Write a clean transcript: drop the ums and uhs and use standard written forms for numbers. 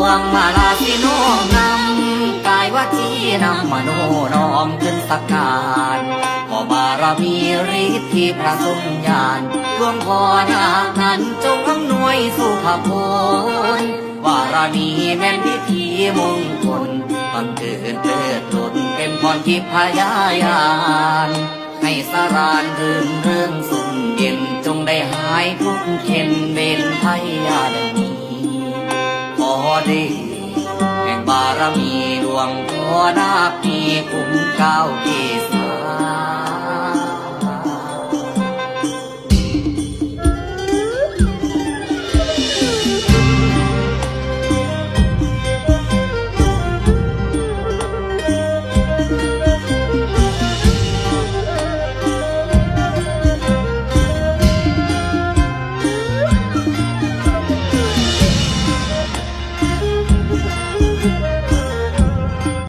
วงมาลาสิโนนำกายว่าที่นำมโนน้อมขึ้นสักการขอบารมีฤทธิ์ที่พระทรงญาณดวงพรนานั้นจงอำนวยสุขผลวารมีแม่นพิธีมงคลบังเกิดเติดตนเป็นพรทิพยายานให้สรานรื่นเริงสุขเย็นจงได้หายทุกข์เข็นเบนภัยยาดังนี้ขอได้แห่งบารมีดวงพ่อนาคมีคุ้มเก้าเกศา